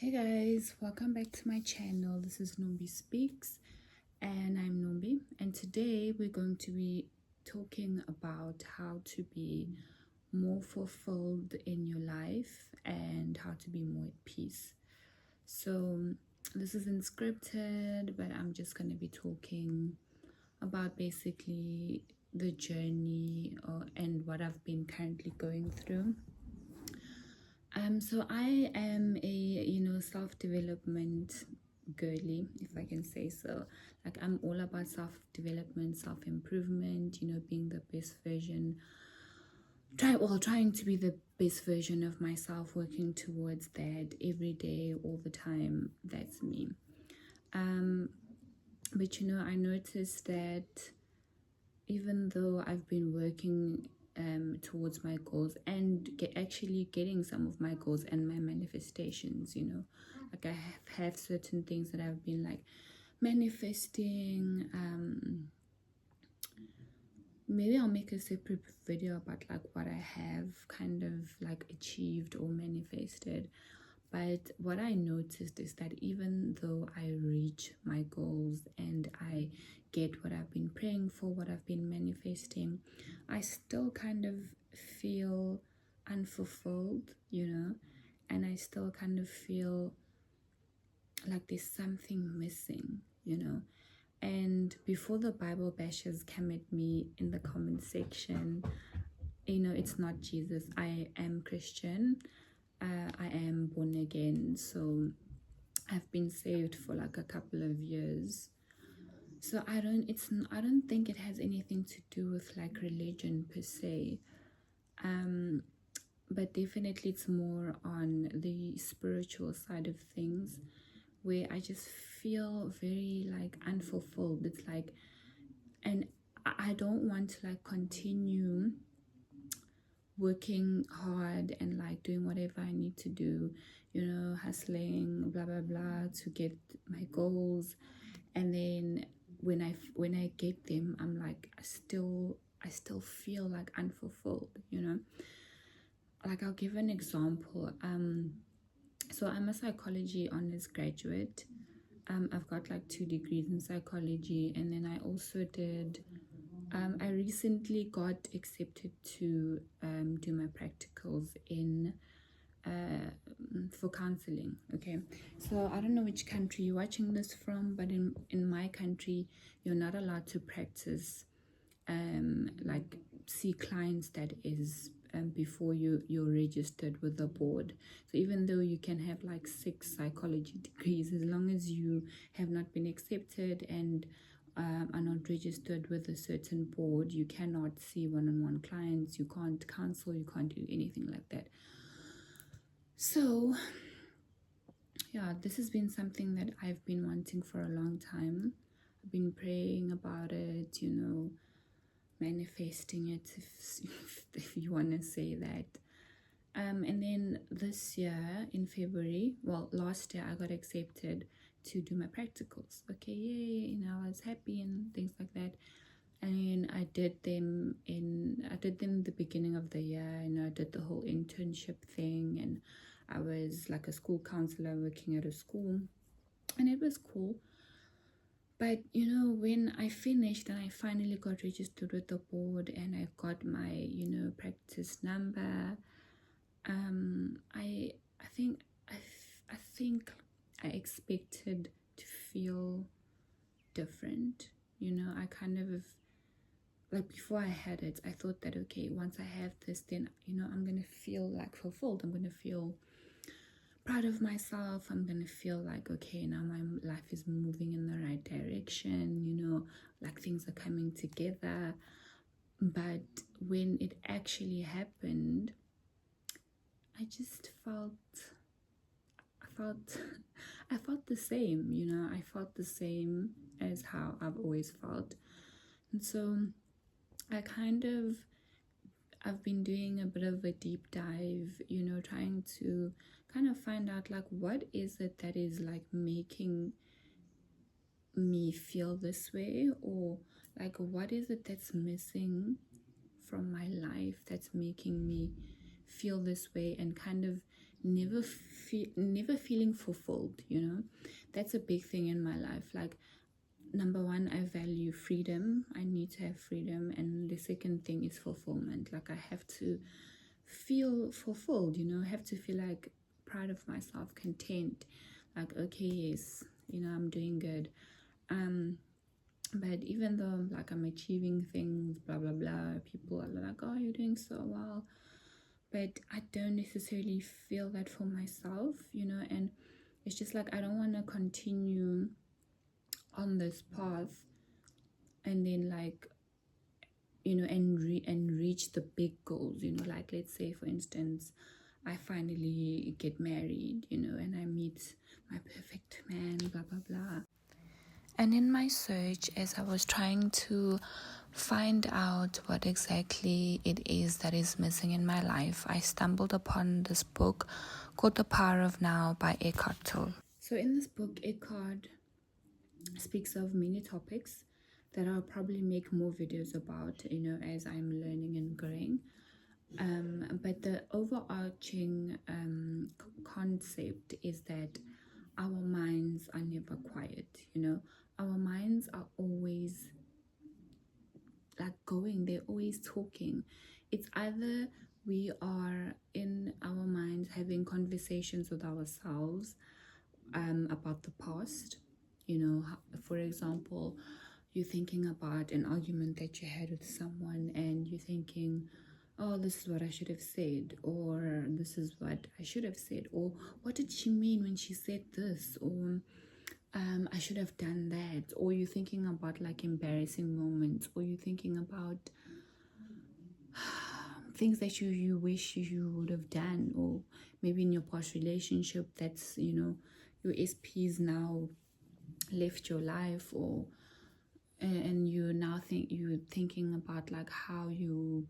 Hey guys, welcome back to my channel. This is Nombi Speaks and I'm Nombi, and today we're going to be talking about how to be more fulfilled in your life and how to be more at peace. So this isn't scripted, but I'm just going to be talking about basically the journey and what I've been currently going through. So I am a self-development girly, if I can say so. Like, I'm all about self-development, self-improvement, being the best version, trying to be the best version of myself, working towards that every day, all the time. That's me. But I noticed that even though I've been working towards my goals and actually getting some of my goals and my manifestations, like I have certain things that I've been like manifesting. Maybe I'll make a separate video about like what I have kind of like achieved or manifested. But what I noticed is that even though I reach my goals and I get what I've been praying for, what I've been manifesting, I still kind of feel unfulfilled, and I still kind of feel like there's something missing, And before the Bible bashers come at me in the comment section, it's not Jesus. I am Christian. I am born again, so I've been saved for like a couple of years. So I don't think it has anything to do with like religion per se. But definitely it's more on the spiritual side of things, where I just feel very like unfulfilled. It's like, and I don't want to like continue working hard and like doing whatever I need to do, hustling, blah blah blah, to get my goals. And then when I get them, I'm like, I still feel like unfulfilled. Like, I'll give an example. So I'm a psychology honors graduate. I've got like 2 degrees in psychology, and then I also did I recently got accepted to do my practicals in for counseling. Okay, so I don't know which country you're watching this from, but in my country, you're not allowed to practice like see clients, that is, before you're registered with the board. So even though you can have like 6 psychology degrees, as long as you have not been accepted and are not registered with a certain board, you cannot see one-on-one clients, you can't counsel, you can't do anything like that. So yeah, this has been something that I've been wanting for a long time. I've been praying about it, manifesting it, if you want to say that. And then this year in February, last year, I got accepted to do my practicals. Okay, yay, I was happy and things like that. And I did them the beginning of the year. I did the whole internship thing, and I was like a school counselor working at a school, and it was cool. But when I finished and I finally got registered with the board and I got my practice number, I think I expected to feel different. I kind of, like, before I had it, I thought that, okay, once I have this, then I'm gonna feel like fulfilled. I'm gonna feel proud of myself. I'm gonna feel like, okay, now my life is moving in the right direction, like things are coming together. But when it actually happened, I just felt I felt the same. I felt the same as how I've always felt. And so I've been doing a bit of a deep dive, trying to kind of find out, like, what is it that is like making me feel this way, or like what is it that's missing from my life that's making me feel this way, and kind of never feeling fulfilled, you know. That's a big thing in my life. Like, number one, I value freedom. I need to have freedom. And the second thing is fulfillment. Like, I have to feel fulfilled, you know, I have to feel like proud of myself, content, like, okay, yes, you know, I'm doing good. But even though like I'm achieving things, blah blah blah, people are like, oh, you're doing so well, but I don't necessarily feel that for myself, you know. And it's just like, I don't want to continue on this path and then, like, you know, and reach the big goals, you know. Like, let's say for instance, I finally get married, you know, and I meet my perfect man, blah blah blah. And in my search, as I was trying to find out what exactly it is that is missing in my life, I stumbled upon this book called The Power of Now by Eckhart Tolle. So in this book, Eckhart speaks of many topics that I'll probably make more videos about, you know, as I'm learning and growing. But the overarching concept is that our minds are never quiet, you know. Our minds are always like going, they're always talking. It's either we are in our minds having conversations with ourselves about the past, you know. For example, you're thinking about an argument that you had with someone and you're thinking, oh, this is what I should have said, or this is what I should have said, or what did she mean when she said this, or I should have done that. Or you're thinking about like embarrassing moments, or you're thinking about things that you wish you would have done, or maybe in your past relationship that's, you know, your SP's now left your life, or and you're thinking about like how you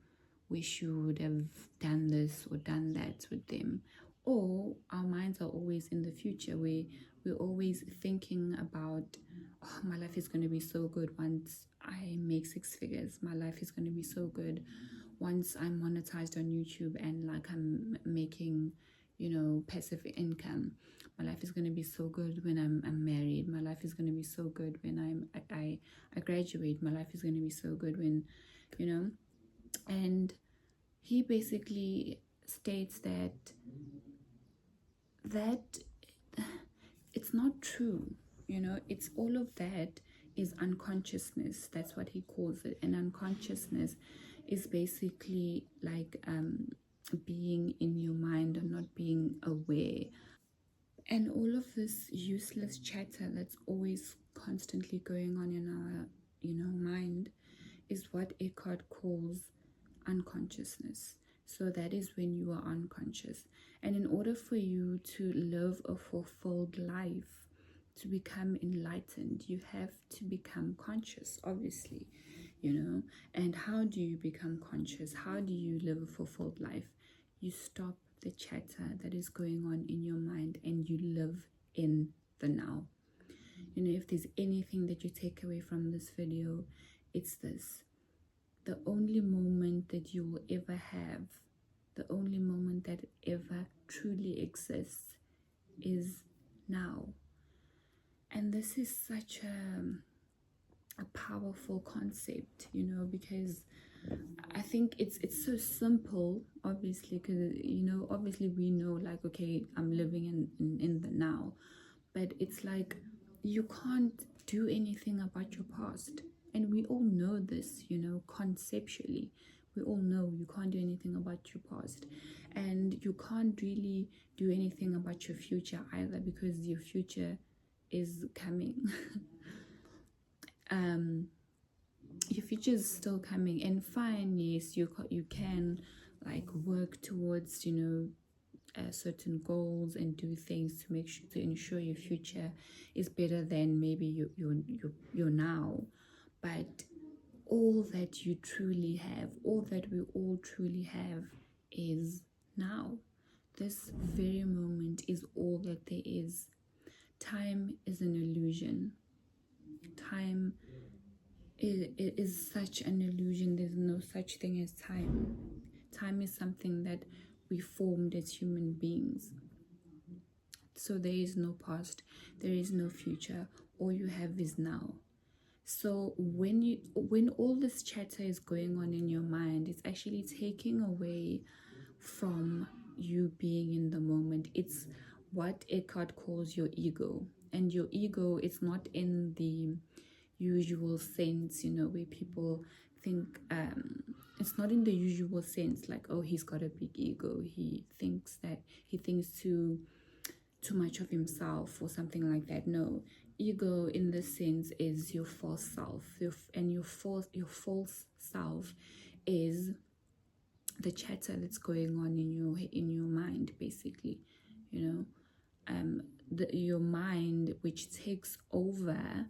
wish you would have done this or done that with them. Or our minds are always in the future, where we're always thinking about, oh, my life is going to be so good once I make 6 figures. My life is going to be so good once I'm monetized on YouTube and like I'm making, you know, passive income. My life is going to be so good when I'm married. My life is going to be so good when I graduate. My life is going to be so good when, you know. And he basically states that it's not true, you know. It's all of that is unconsciousness. That's what he calls it. And unconsciousness is basically like being in your mind and not being aware. And all of this useless chatter that's always constantly going on in our, you know, mind is what Eckhart calls unconsciousness. So that is when you are unconscious. And in order for you to live a fulfilled life, to become enlightened, you have to become conscious, obviously, you know. And how do you become conscious? How do you live a fulfilled life? You stop the chatter that is going on in your mind and you live in the now. You know, if there's anything that you take away from this video, it's this: the only moment that you will ever have, the only moment that ever truly exists is now. And this is such a powerful concept, you know, because I think it's so simple, obviously, because, you know, obviously we know, like, okay, I'm living in the now, but it's like you can't do anything about your past. And we all know this, you know, conceptually. We all know you can't do anything about your past. And you can't really do anything about your future either, because your future is coming. Your future is still coming. And fine, yes, you can like work towards, you know, certain goals and do things to make sure to ensure your future is better than maybe you're now. But all that you truly have, all that we all truly have, is now. This very moment is all that there is. Time is an illusion. Time is such an illusion. There's no such thing as time. Time is something that we formed as human beings. So there is no past, there is no future. All you have is now. So when all this chatter is going on in your mind, it's actually taking away from you being in the moment. It's what Eckhart calls your ego. And your ego is not in the usual sense, where people think, it's not in the usual sense like, oh, he's got a big ego. He thinks too much of himself or something like that. No, ego in this sense is your false self. Your false self is the chatter that's going on in your mind, basically. Your mind, which takes over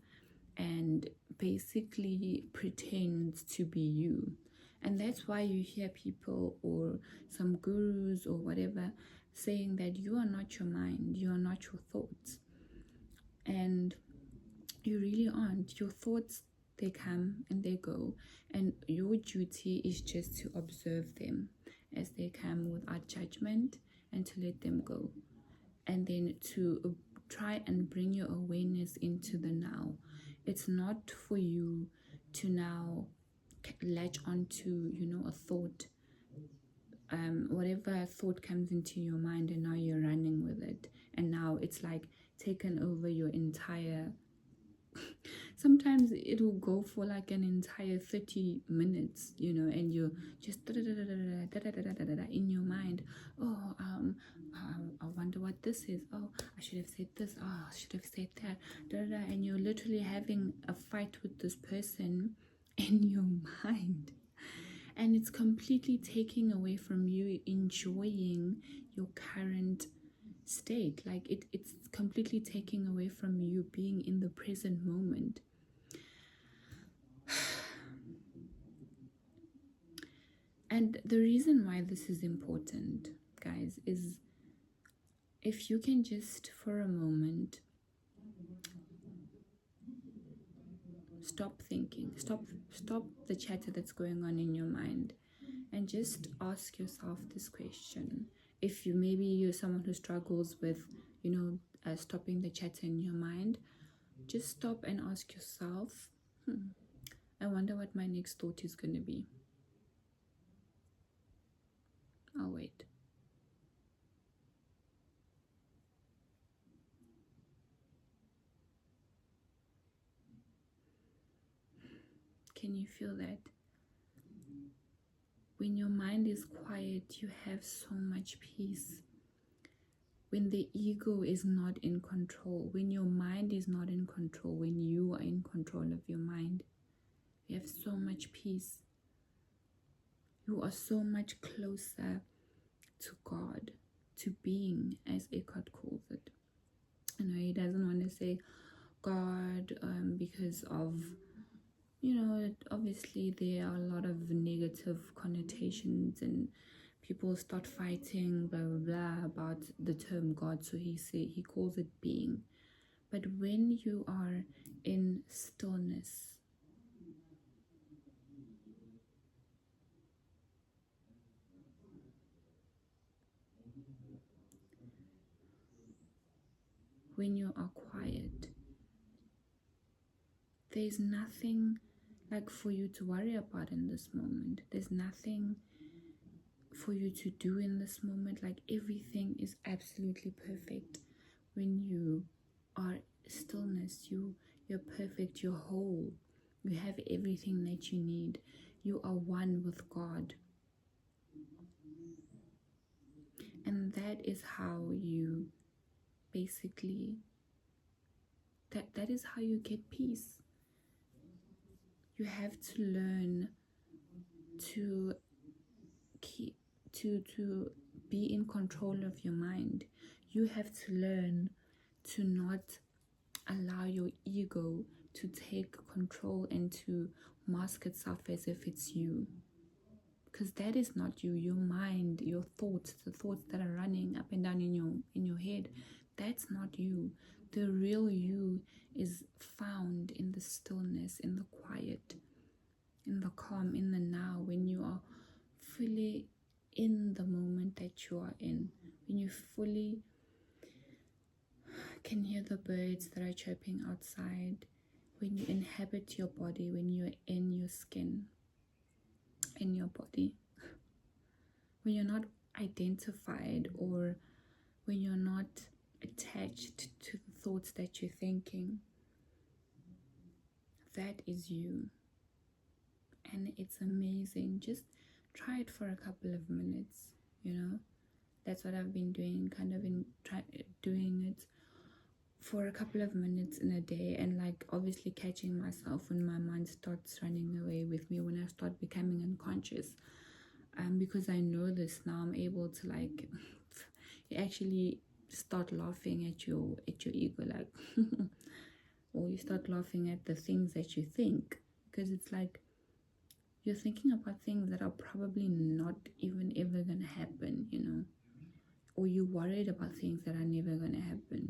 and basically pretends to be you. And that's why you hear people or some gurus or whatever saying that you are not your mind, you are not your thoughts. And you really aren't. Your thoughts, they come and they go, and your duty is just to observe them as they come without judgment and to let them go, and then to try and bring your awareness into the now. It's not for you to now latch onto a thought, whatever thought comes into your mind, and now you're running with it, and now it's like taken over your entire sometimes it will go for like an entire 30 minutes, and you're just in your mind. Oh, I wonder what this is. Oh, I should have said this. Oh, I should have said that. And you're literally having a fight with this person in your mind. And it's completely taking away from you enjoying your current state. Like it's completely taking away from you being in the present moment. And the reason why this is important, guys, is if you can just for a moment stop thinking, stop the chatter that's going on in your mind, and just ask yourself this question. If you're someone who struggles with stopping the chatter in your mind, just stop and ask yourself, I wonder what my next thought is going to be. I'll wait. Can you feel that? When your mind is quiet, you have so much peace. When the ego is not in control, when your mind is not in control, when you are in control of your mind, you have so much peace. You are so much closer to God, to being, as Eckhart calls it. I know he doesn't want to say God because of, obviously there are a lot of negative connotations and people start fighting, blah, blah, blah, about the term God. So he calls it being. But when you are in stillness, when you are quiet, there's nothing like for you to worry about in this moment. There's nothing for you to do in this moment. Like everything is absolutely perfect. When you are stillness, you're perfect, you're whole, you have everything that you need, you are one with God. And that is how you basically that is how you get peace. You have to learn to keep to be in control of your mind. You have to learn to not allow your ego to take control and to mask itself as if it's you, because that is not you. Your mind, your thoughts, the thoughts that are running up and down in your head, that's not you. The real you is found in the stillness, in the quiet, in the calm, in the now, when you are fully in the moment that you are in, when you fully can hear the birds that are chirping outside, when you inhabit your body, when you're in your skin, in your body, when you're not identified, or when you're not attached to the thoughts that you're thinking. That is you. And it's amazing. Just try it for a couple of minutes, That's what I've been doing, doing it for a couple of minutes in a day, and like obviously catching myself when my mind starts running away with me, when I start becoming unconscious. Because I know this now, I'm able to like you actually start laughing at your ego, like or you start laughing at the things that you think, because it's like you're thinking about things that are probably not even ever gonna happen, or you're worried about things that are never gonna happen,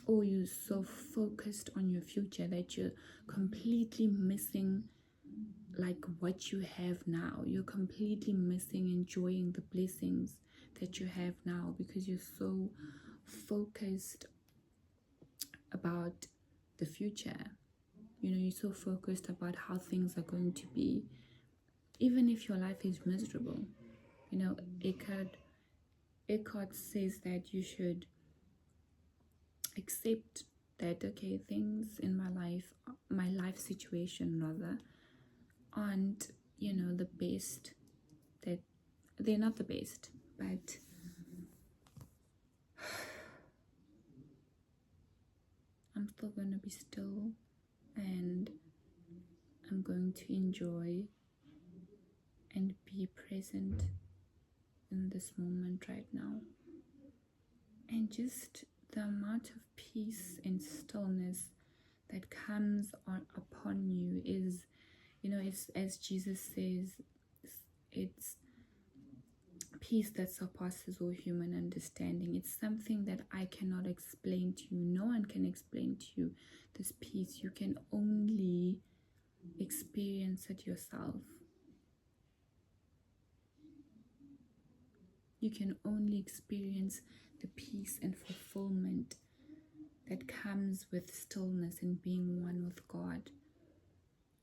or you're so focused on your future that you're completely missing like what you have now. You're completely missing enjoying the blessings that you have now, because you're so focused about the future. You're so focused about how things are going to be, even if your life is miserable. Eckhart says that you should accept that, okay, things in my life situation rather, aren't the best, that they're not the best, but I'm still going to be still, and I'm going to enjoy and be present in this moment right now. And just the amount of peace and stillness that comes upon you is, it's, as Jesus says, it's peace that surpasses all human understanding. It's something that I cannot explain to you. No one can explain to you this peace. You can only experience it yourself. You can only experience the peace and fulfillment that comes with stillness and being one with God.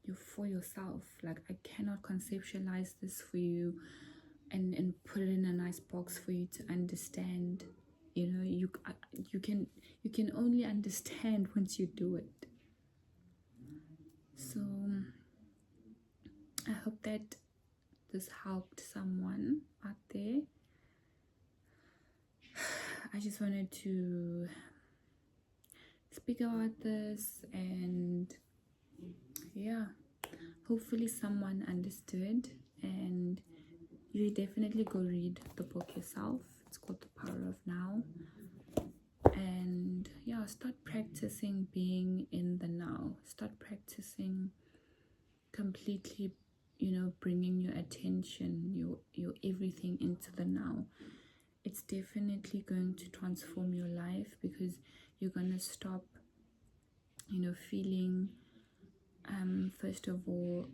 You for yourself. Like, I cannot conceptualize this for you and put it in a nice box for you to understand. You can only understand once you do it. So I hope that this helped someone out there. I just wanted to speak about this, and yeah, hopefully someone understood. And you definitely go read the book yourself. It's called The Power of Now. And yeah, start practicing being in the now. Start practicing completely, bringing your attention, your everything into the now. It's definitely going to transform your life, because you're going to stop, feeling, first of all,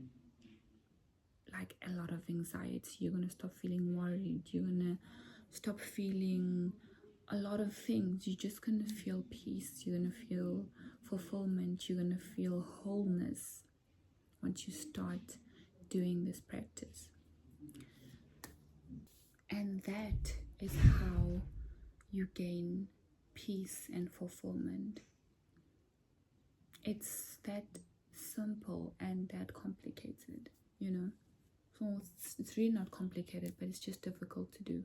like a lot of anxiety. You're going to stop feeling worried. You're going to stop feeling a lot of things. You're just going to feel peace. You're going to feel fulfillment. You're going to feel wholeness once you start doing this practice. And that is how you gain peace and fulfillment. It's that simple and that complicated, So it's really not complicated, but it's just difficult to do.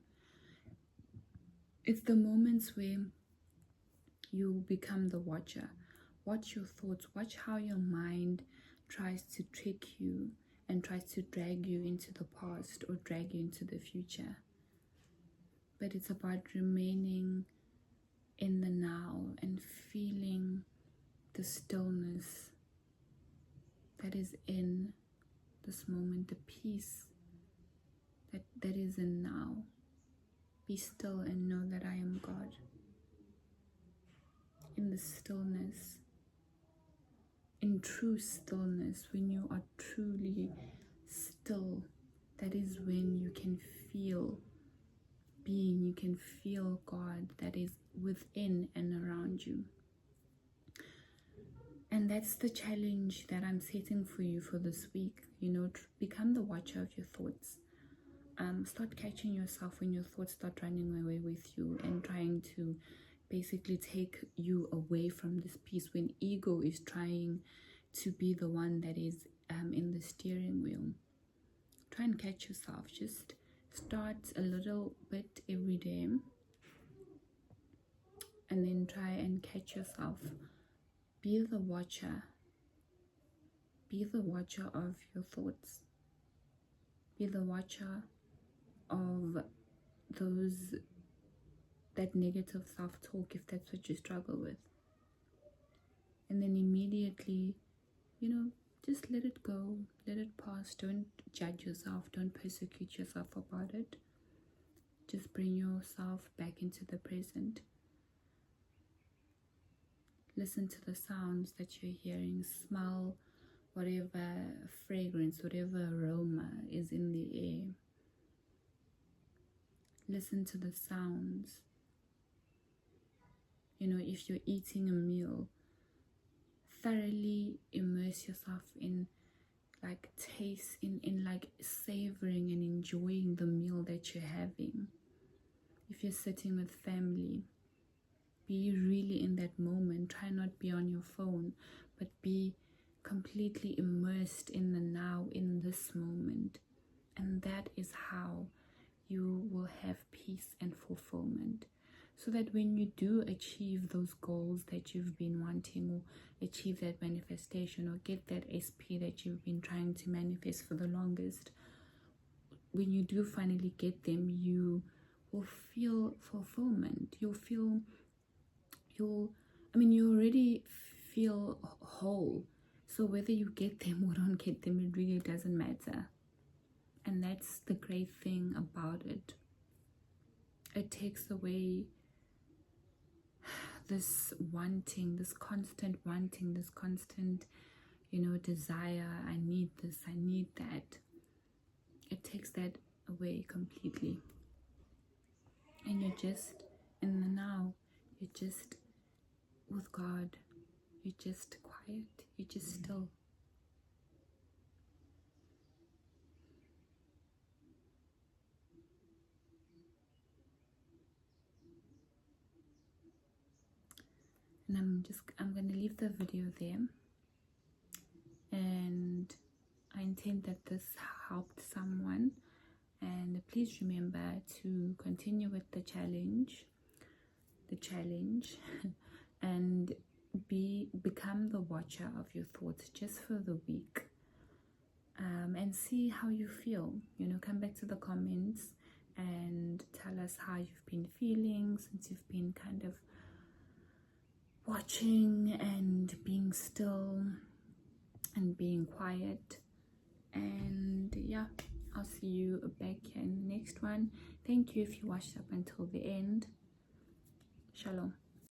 It's the moments where you become the watcher. Watch your thoughts. Watch how your mind tries to trick you and tries to drag you into the past or drag you into the future. But it's about remaining in the now and feeling the stillness that is in this moment, the peace that is in now. Be still and know that I am God. In the stillness, in true stillness, when you are truly still, that is when you can feel being, you can feel God that is within and around you. And that's the challenge that I'm setting for you for this week. Become the watcher of your thoughts. Start catching yourself when your thoughts start running away with you and trying to basically take you away from this peace, when ego is trying to be the one that is in the steering wheel. Try and catch yourself. Just start a little bit every day, and then try and catch yourself. Be the watcher. Be the watcher of your thoughts. Be the watcher of that negative self-talk, if that's what you struggle with. And then immediately, just let it go, let it pass. Don't judge yourself, don't persecute yourself about it. Just bring yourself back into the present. Listen to the sounds that you're hearing. Smell whatever fragrance, whatever aroma is in the air. Listen to the sounds. If you're eating a meal, thoroughly immerse yourself in taste, in savoring and enjoying the meal that you're having. If you're sitting with family, be really in that moment. Try not be on your phone, but be completely immersed in the now, in this moment. And that is how you will have peace and fulfillment. So that when you do achieve those goals that you've been wanting, or achieve that manifestation, or get that SP that you've been trying to manifest for the longest, when you do finally get them, you will feel fulfillment. You already feel whole. So whether you get them or don't get them, it really doesn't matter. And that's the great thing about it. It takes away this wanting, this constant wanting, this constant, desire. I need this, I need that. It takes that away completely. And you're just in the now. You're just with God. You're just quiet. You're just still. And I'm gonna leave the video there, and I intend that this helped someone. And please remember to continue with the challenge and become the watcher of your thoughts just for the week, and see how you feel. Come back to the comments and tell us how you've been feeling since you've been kind of watching and being still and being quiet. And yeah, I'll see you back in the next one. Thank you if you watched up until the end. Shalom.